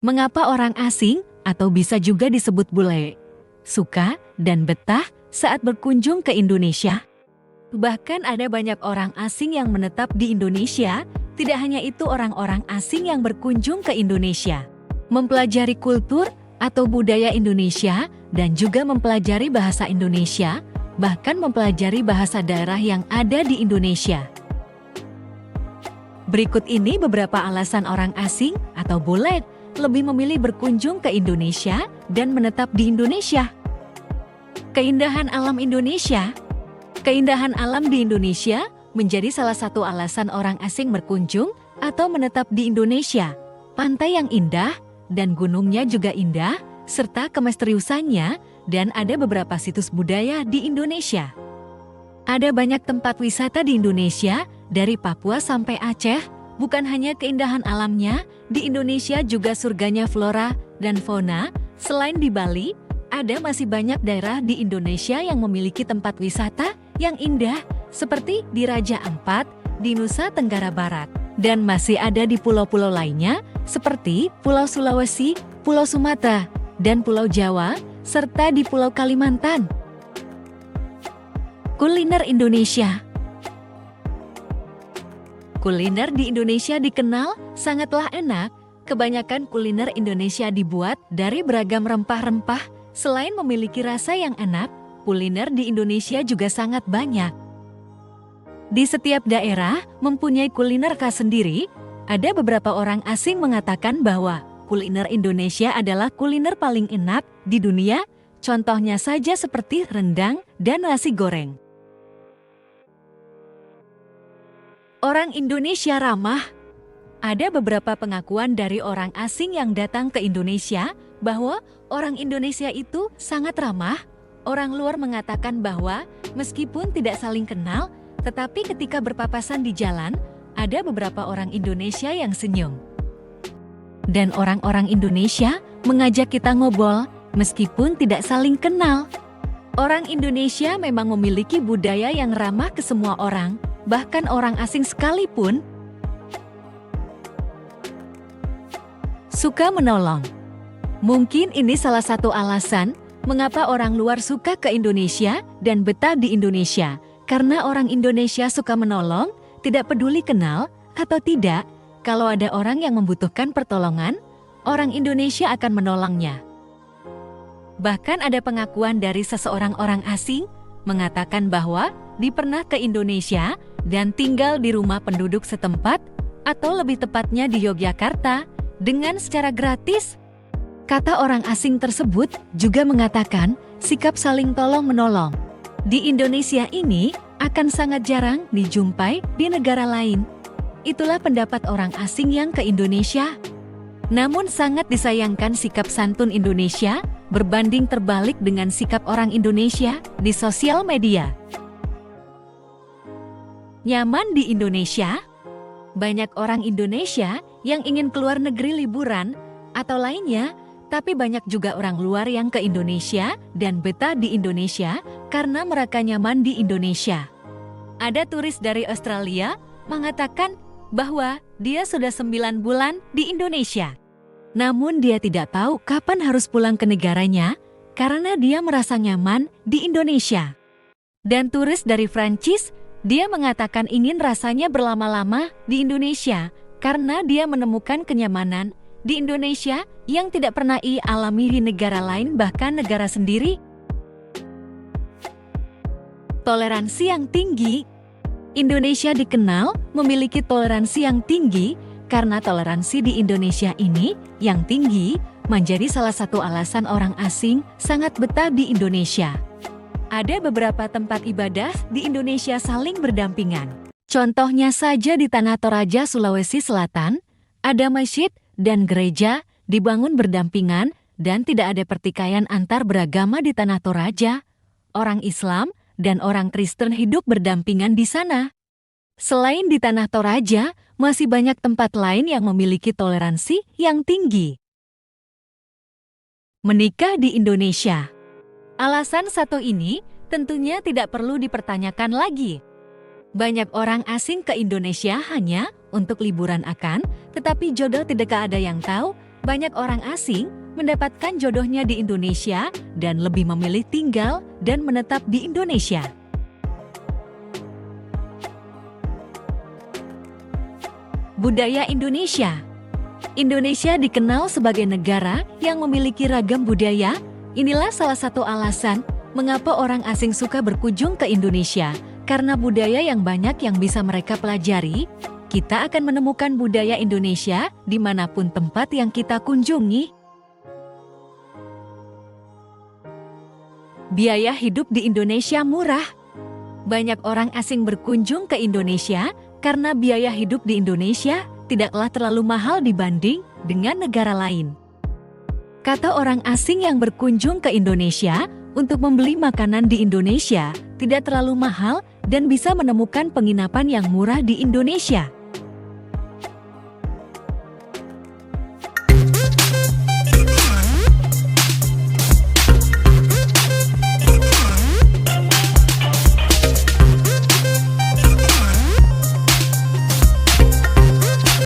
Mengapa orang asing, atau bisa juga disebut bule, suka dan betah saat berkunjung ke Indonesia? Bahkan ada banyak orang asing yang menetap di Indonesia. Tidak hanya itu, orang-orang asing yang berkunjung ke Indonesia mempelajari kultur atau budaya Indonesia dan juga mempelajari bahasa Indonesia, bahkan mempelajari bahasa daerah yang ada di Indonesia. Berikut ini beberapa alasan orang asing atau bule lebih memilih berkunjung ke Indonesia dan menetap di Indonesia. Keindahan alam Indonesia. Keindahan alam di Indonesia menjadi salah satu alasan orang asing berkunjung atau menetap di Indonesia. Pantai yang indah dan gunungnya juga indah, serta kemisteriusannya, dan ada beberapa situs budaya di Indonesia. Ada banyak tempat wisata di Indonesia, dari Papua sampai Aceh. Bukan hanya keindahan alamnya, di Indonesia juga surganya flora dan fauna. Selain di Bali, ada masih banyak daerah di Indonesia yang memiliki tempat wisata yang indah, seperti di Raja Ampat, di Nusa Tenggara Barat. Dan masih ada di pulau-pulau lainnya, seperti Pulau Sulawesi, Pulau Sumatera, dan Pulau Jawa, serta di Pulau Kalimantan. Kuliner Indonesia. Kuliner di Indonesia dikenal sangatlah enak. Kebanyakan kuliner Indonesia dibuat dari beragam rempah-rempah. Selain memiliki rasa yang enak, kuliner di Indonesia juga sangat banyak. Di setiap daerah mempunyai kuliner khas sendiri. Ada beberapa orang asing mengatakan bahwa kuliner Indonesia adalah kuliner paling enak di dunia. Contohnya saja seperti rendang dan nasi goreng. Orang Indonesia ramah. Ada beberapa pengakuan dari orang asing yang datang ke Indonesia bahwa orang Indonesia itu sangat ramah. Orang luar mengatakan bahwa meskipun tidak saling kenal, tetapi ketika berpapasan di jalan, ada beberapa orang Indonesia yang senyum. Dan orang-orang Indonesia mengajak kita ngobrol meskipun tidak saling kenal. Orang Indonesia memang memiliki budaya yang ramah ke semua orang, bahkan orang asing sekalipun. Suka menolong. Mungkin ini salah satu alasan mengapa orang luar suka ke Indonesia dan betah di Indonesia. Karena orang Indonesia suka menolong, tidak peduli kenal atau tidak. Kalau ada orang yang membutuhkan pertolongan, orang Indonesia akan menolongnya. Bahkan ada pengakuan dari seseorang orang asing mengatakan bahwa dia pernah ke Indonesia dan tinggal di rumah penduduk setempat, atau lebih tepatnya di Yogyakarta, dengan secara gratis. Kata orang asing tersebut juga mengatakan sikap saling tolong-menolong di Indonesia ini akan sangat jarang dijumpai di negara lain. Itulah pendapat orang asing yang ke Indonesia. Namun sangat disayangkan sikap santun Indonesia berbanding terbalik dengan sikap orang Indonesia di sosial media. Nyaman di Indonesia. Banyak orang Indonesia yang ingin keluar negeri liburan atau lainnya, tapi banyak juga orang luar yang ke Indonesia dan betah di Indonesia karena mereka nyaman di Indonesia. Ada turis dari Australia mengatakan bahwa dia sudah 9 bulan di Indonesia. Namun dia tidak tahu kapan harus pulang ke negaranya karena dia merasa nyaman di Indonesia. Dan turis dari Prancis, dia mengatakan ingin rasanya berlama-lama di Indonesia karena dia menemukan kenyamanan di Indonesia yang tidak pernah ia alami di negara lain, bahkan negara sendiri. Toleransi yang tinggi. Indonesia dikenal memiliki toleransi yang tinggi karena toleransi di Indonesia ini yang tinggi menjadi salah satu alasan orang asing sangat betah di Indonesia. Ada beberapa tempat ibadah di Indonesia saling berdampingan. Contohnya saja di Tanah Toraja, Sulawesi Selatan, ada masjid dan gereja dibangun berdampingan dan tidak ada pertikaian antar beragama di Tanah Toraja. Orang Islam dan orang Kristen hidup berdampingan di sana. Selain di Tanah Toraja, masih banyak tempat lain yang memiliki toleransi yang tinggi. Menikah di Indonesia. Alasan satu ini tentunya tidak perlu dipertanyakan lagi. Banyak orang asing ke Indonesia hanya untuk liburan akan, tetapi jodoh tidak ada yang tahu Banyak orang asing mendapatkan jodohnya di Indonesia dan lebih memilih tinggal dan menetap di Indonesia. Budaya Indonesia. Indonesia dikenal sebagai negara yang memiliki ragam budaya. Inilah salah satu alasan mengapa orang asing suka berkunjung ke Indonesia, karena budaya yang banyak yang bisa mereka pelajari. Kita akan menemukan budaya Indonesia dimanapun tempat yang kita kunjungi. Biaya hidup di Indonesia murah. Banyak orang asing berkunjung ke Indonesia karena biaya hidup di Indonesia tidaklah terlalu mahal dibanding dengan negara lain. Kata orang asing yang berkunjung ke Indonesia, untuk membeli makanan di Indonesia tidak terlalu mahal dan bisa menemukan penginapan yang murah di Indonesia.